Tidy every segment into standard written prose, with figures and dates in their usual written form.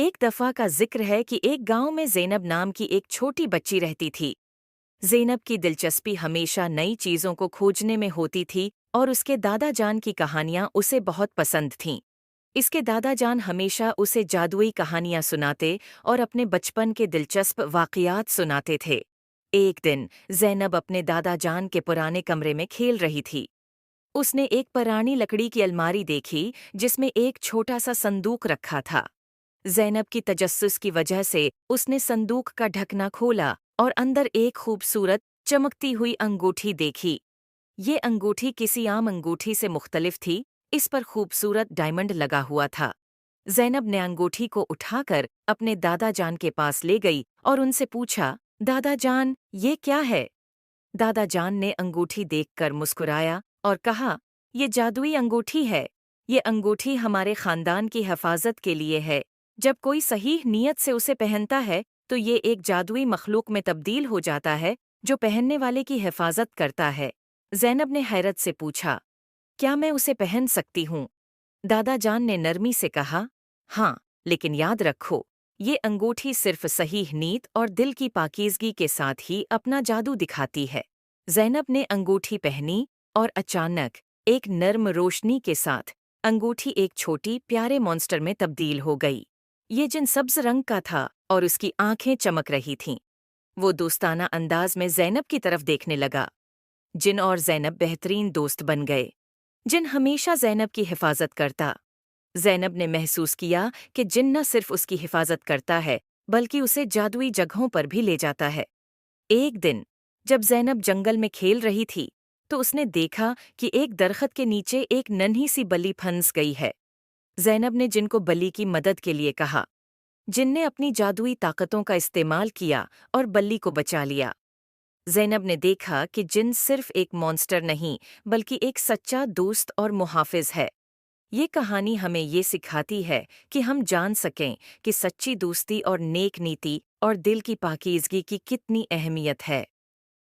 ایک دفعہ کا ذکر ہے کہ ایک گاؤں میں زینب نام کی ایک چھوٹی بچی رہتی تھی۔ زینب کی دلچسپی ہمیشہ نئی چیزوں کو کھوجنے میں ہوتی تھی اور اس کے دادا جان کی کہانیاں اسے بہت پسند تھیں۔ اس کے دادا جان ہمیشہ اسے جادوئی کہانیاں سناتے اور اپنے بچپن کے دلچسپ واقعات سناتے تھے۔ ایک دن زینب اپنے دادا جان کے پرانے کمرے میں کھیل رہی تھی۔ اس نے ایک پرانی لکڑی کی الماری دیکھی جس میں ایک چھوٹا سا صندوق رکھا تھا۔ زینب کی تجسس کی وجہ سے اس نے صندوق کا ڈھکنا کھولا اور اندر ایک خوبصورت چمکتی ہوئی انگوٹھی دیکھی۔ یہ انگوٹھی کسی عام انگوٹھی سے مختلف تھی، اس پر خوبصورت ڈائمنڈ لگا ہوا تھا۔ زینب نے انگوٹھی کو اٹھا کر اپنے دادا جان کے پاس لے گئی اور ان سے پوچھا، دادا جان، یہ کیا ہے؟ دادا جان نے انگوٹھی دیکھ کر مسکرایا اور کہا، یہ جادوئی انگوٹھی ہے۔ یہ انگوٹھی ہمارے خاندان کی حفاظت کے لیے ہے۔ جب کوئی صحیح نیت سے اسے پہنتا ہے تو یہ ایک جادوئی مخلوق میں تبدیل ہو جاتا ہے جو پہننے والے کی حفاظت کرتا ہے۔ زینب نے حیرت سے پوچھا، کیا میں اسے پہن سکتی ہوں؟ دادا جان نے نرمی سے کہا، ہاں، لیکن یاد رکھو، یہ انگوٹھی صرف صحیح نیت اور دل کی پاکیزگی کے ساتھ ہی اپنا جادو دکھاتی ہے۔ زینب نے انگوٹھی پہنی اور اچانک ایک نرم روشنی کے ساتھ انگوٹھی ایک چھوٹی پیارے مونسٹر میں تبدیل ہو گئی۔ یہ جن سبز رنگ کا تھا اور اس کی آنکھیں چمک رہی تھیں۔ وہ دوستانہ انداز میں زینب کی طرف دیکھنے لگا۔ جن اور زینب بہترین دوست بن گئے۔ جن ہمیشہ زینب کی حفاظت کرتا۔ زینب نے محسوس کیا کہ جن نہ صرف اس کی حفاظت کرتا ہے بلکہ اسے جادوئی جگہوں پر بھی لے جاتا ہے۔ ایک دن جب زینب جنگل میں کھیل رہی تھی تو اس نے دیکھا کہ ایک درخت کے نیچے ایک ننھی سی بلی پھنس گئی ہے۔ زینب نے جن کو بلی کی مدد کے لیے کہا۔ جن نے اپنی جادوئی طاقتوں کا استعمال کیا اور بلی کو بچا لیا۔ زینب نے دیکھا کہ جن صرف ایک مونسٹر نہیں بلکہ ایک سچا دوست اور محافظ ہے۔ یہ کہانی ہمیں یہ سکھاتی ہے کہ ہم جان سکیں کہ سچی دوستی اور نیک نیتی اور دل کی پاکیزگی کی کتنی اہمیت ہے۔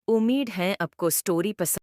امید ہے آپ کو سٹوری پسند